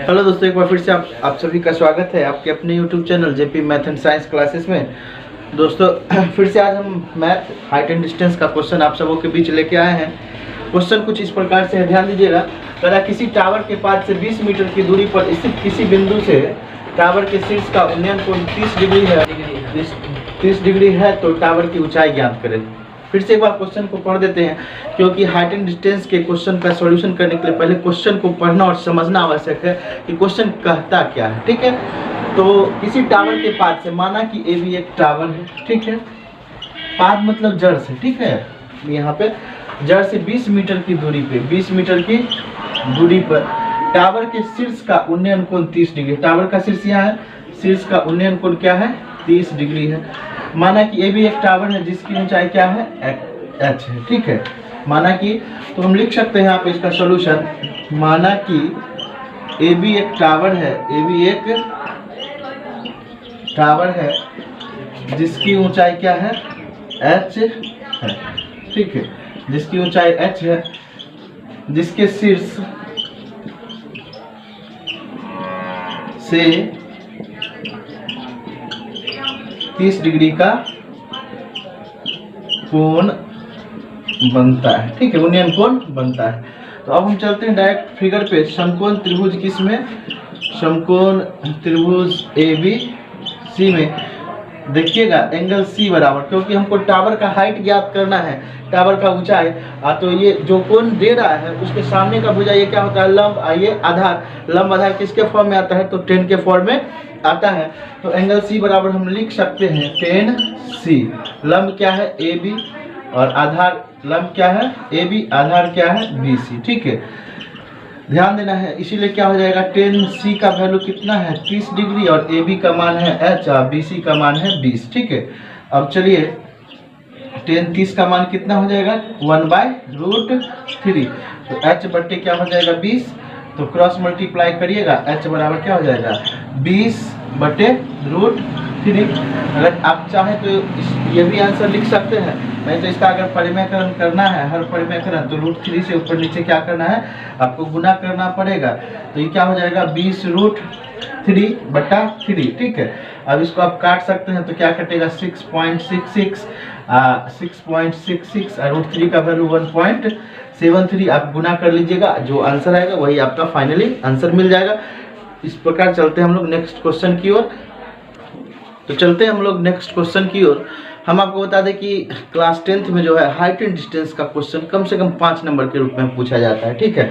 Hello दोस्तों, एक बार फिर से आप सभी का स्वागत है आपके अपने YouTube channel JP math and science classes में। दोस्तों फिर से आज हम मैथ हाइट एंड डिस्टेंस का क्वेश्चन आप सबों के बीच लेके आए हैं। क्वेश्चन कुछ इस प्रकार से है, ध्यान दीजिएगा। कह किसी टावर के पास से 20 मीटर की दूरी पर स्थित किसी बिंदु से टावर के शीर्ष का उन्नयन कोण 30 डिग्री है। 30 डिग्री है तो टावर की ऊंचाई ज्ञात करें। फिर से एक बार क्वेश्चन को पढ़ देते हैं, क्योंकि हाइट एंड डिस्टेंस के क्वेश्चन का सॉल्यूशन करने के लिए पहले क्वेश्चन को पढ़ना और समझना आवश्यक है कि क्वेश्चन कहता क्या है। ठीक है, तो किसी टावर के पास से, माना कि ए भी एक टावर है, ठीक है, पास मतलब जड़ से, ठीक है, यहाँ पे जड़ से 20 मीटर की दूरी पे, 20 मीटर की दूरी पर टावर के शीर्ष का उन्नयन कोण 30 डिग्री। टावर का शीर्ष यहाँ है, शीर्ष का उन्नयन कोण क्या है, 30 डिग्री है। माना कि ये भी एक टावर है जिसकी ऊंचाई क्या है, h है, ठीक है। माना कि, तो हम लिख सकते हैं यहाँ पे इसका सॉल्यूशन, माना कि ए भी एक टावर है, ए भी एक टावर है जिसकी ऊंचाई क्या है, h है, ठीक है, जिसकी ऊंचाई h है, जिसके शीर्ष से 30 डिग्री का कोण बनता है, ठीक है, उन्नयन कोण बनता है। तो अब हम चलते हैं डायरेक्ट फिगर पे। समकोण त्रिभुज किसमें, समकोण त्रिभुज ए बी सी में देखिएगा एंगल सी बराबर, क्योंकि हमको टावर का हाइट ज्ञात करना है, टावर का ऊंचाई। तो ये जो कोण दे रहा है उसके सामने का भुजा ये क्या होता है, लंब। ये आधार, लंब आधार किसके फॉर्म में आता है, तो 10 के फॉर्म में आता है। तो एंगल सी बराबर हम लिख सकते हैं 10 सी। लंब क्या है, ए बी, और आधार, लंब क्या है, ए बी, आधार क्या है, बी सी, ठीक है, ध्यान देना है। इसीलिए क्या हो जाएगा, 10 सी का वैल्यू कितना है, 30 डिग्री, और ए बी का मान है h, और बी सी का मान है 20, ठीक है। अब चलिए 10 का मान कितना हो जाएगा, 1/√3, तो h बट्टे क्या हो जाएगा, 20, तो क्रॉस मल्टीप्लाई करिएगा, h बराबर क्या हो जाएगा, 20/√3। अगर आप चाहें तो ये भी आंसर लिख सकते हैं, नहीं तो इसका अगर परिमेयकरण करना है, हर परिमेयकरण, तो √3 से ऊपर नीचे क्या करना है, आपको गुना करना पड़ेगा। तो ये क्या हो जाएगा, 20√3/3, ठीक है। अब इसको आप काट सकते हैं, तो क्या कटेगा, 6.66, 6.66, और √3 का वैल्यू 1.73। आप गुना कर लीजिएगा, जो आंसर आएगा वही आपका फाइनली आंसर मिल जाएगा। इस प्रकार चलते हैं हम लोग नेक्स्ट क्वेश्चन की ओर। तो चलते हैं हम लोग नेक्स्ट क्वेश्चन की ओर। हम आपको बता दें कि क्लास 10th में जो है हाइट एंड डिस्टेंस का क्वेश्चन कम से कम 5 नंबर के रूप में पूछा जाता है, ठीक है।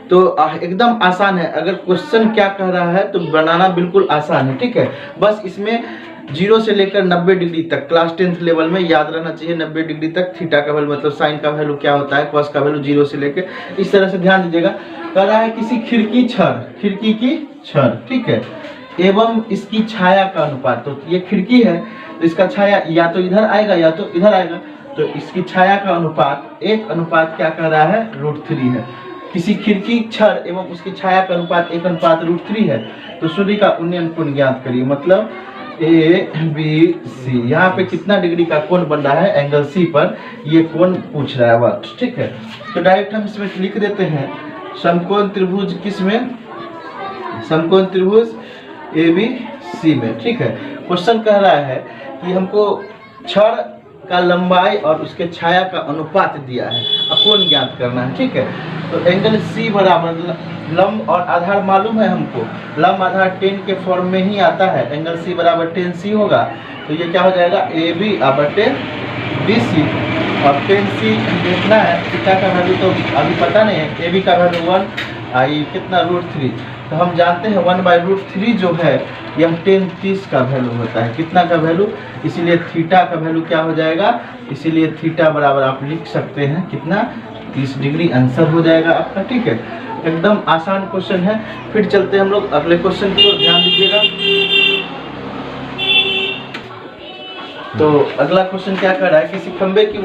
तो एकदम आसान है, अगर क्वेश्चन क्या कह रहा है तो बनाना बिल्कुल आसान है, ठीक है। बस इसमें 0 से लेकर 90 डिग्री तक क्लास 10th लेवल में याद रहना चाहिए। 90 डिग्री तक थीटा का वैल्यू मतलब साइन का वैल्यू क्या होता है, कॉस का वैल्यू 0 से लेकर, इस तरह से ध्यान दीजिएगा। कह रहा है किसी खिड़की की छड़, ठीक है, एवं इसकी छाया का अनुपात। तो ये खिड़की है तो इसका छाया या तो इधर आएगा या तो इधर आएगा, तो इसकी छाया का अनुपात 1 क्या कह रहा है, √3 है। किसी खिड़की छड़ एवं उसकी छाया का अनुपात 1/√3 है, तो सूर्य का उन्नयन कोण ज्ञात करिए। मतलब ए बी सी, यहाँ पे कितना डिग्री का कोण बन रहा है, एंगल सी पर ये कोण पूछ रहा है बात, ठीक है। तो डायरेक्ट हम इसमें लिख देते हैं समकोण त्रिभुज किसमें, समकोण त्रिभुज ए बी सी में, ठीक है। क्वेश्चन कह रहा है कि हमको छड़ का लंबाई और उसके छाया का अनुपात दिया है, कोण ज्ञात करना है, ठीक है। तो एंगल सी बराबर, लंब और आधार मालूम है हमको, लंब आधार 10 के फॉर्म में ही आता है, एंगल सी बराबर 10 सी होगा। तो ये क्या हो जाएगा, ए बी बटे बी सी, और 10 सी देखना है, थीटा का वैल्यू तो अभी पता नहीं है, ए बी का वैल्यू 1, आई कितना √3, तो हम जानते हैं 1/√3 जो है यह 10 का वैल्यू होता है, कितना का वैल्यू, इसीलिए थीटा का वैल्यू क्या हो जाएगा, इसीलिए थीटा बराबर आप लिख सकते हैं कितना, 30 डिग्री आंसर हो जाएगा आपका, ठीक है। एकदम आसान क्वेश्चन है। फिर चलते हैं हम लोग अगले क्वेश्चन की ओर, ध्यान दीजिएगा। तो अगला क्वेश्चन क्या कर रहा है, किसी खंबे की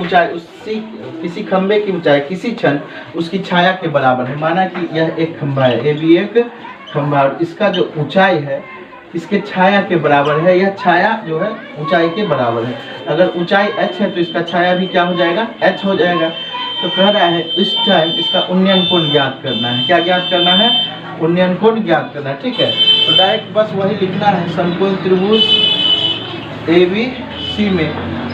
ऊंचाई किसी क्षण उसकी छाया के बराबर है। माना कि यह एक खंबा है, ये भी एक खंबा, और इसका जो ऊंचाई है इसके छाया के बराबर है, यह छाया जो है ऊंचाई के बराबर है। अगर ऊंचाई h है तो इसका छाया भी क्या हो जाएगा, h हो जाएगा। तो कह रहा है इस टाइम इसका उन्नयन कोण ज्ञात करना है। क्या ज्ञात करना है, उन्नयन कोण ज्ञात करना है। ठीक है, तो डायरेक्ट बस वही लिखना है। समकोण त्रिभुज ABC में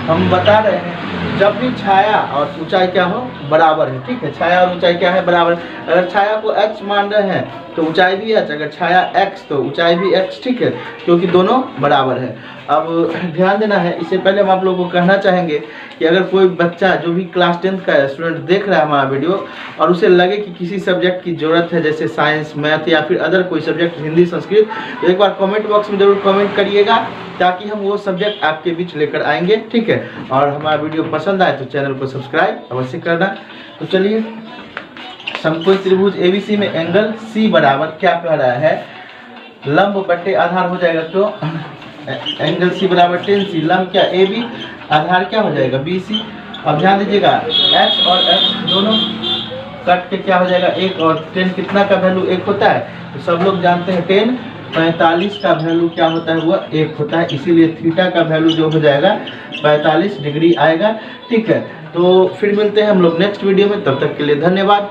हम बता रहे हैं जब भी छाया और ऊंचाई क्या हो बराबर है। ठीक है, छाया और ऊंचाई क्या है बराबर। अगर छाया को x मान रहे हैं तो ऊंचाई भी h, अगर छाया x तो ऊंचाई भी x। ठीक है, क्योंकि दोनों बराबर है। अब ध्यान देना है, इससे पहले हम आप लोगों को कहना चाहेंगे कि अगर कोई बच्चा जो भी क्लास 10th का स्टूडेंट देख रहा है हमारा वीडियो और उसे लगे कि किसी सब्जेक्ट की ज़रूरत है, जैसे साइंस, मैथ या फिर अदर कोई सब्जेक्ट, हिंदी, संस्कृत, तो एक बार कमेंट बॉक्स में ज़रूर कमेंट करिएगा ताकि हम वो सब्जेक्ट आपके बीच लेकर आएंगे। ठीक है, और हमारा वीडियो पसंद आए तो चैनल को सब्सक्राइब अवश्य करना। तो चलिए, समकोण त्रिभुज ABC में एंगल C बराबर क्या कह रहा है, लंब बटे आधार हो जाएगा। तो एंगल C बराबर 10C, लंब क्या AB, आधार क्या हो जाएगा BC। अब ध्यान दीजिएगा H और H दोनों कट के क्या हो जाएगा 1, और 10 कितना का वैल्यू 1 होता है, तो सब लोग जानते हैं 10 45 का वैल्यू क्या होता है, वह 1 होता है। इसीलिए थीटा का वैल्यू जो हो जाएगा 45 डिग्री आएगा। ठीक है, तो फिर मिलते हैं हम लोग नेक्स्ट वीडियो में, तब तक के लिए धन्यवाद।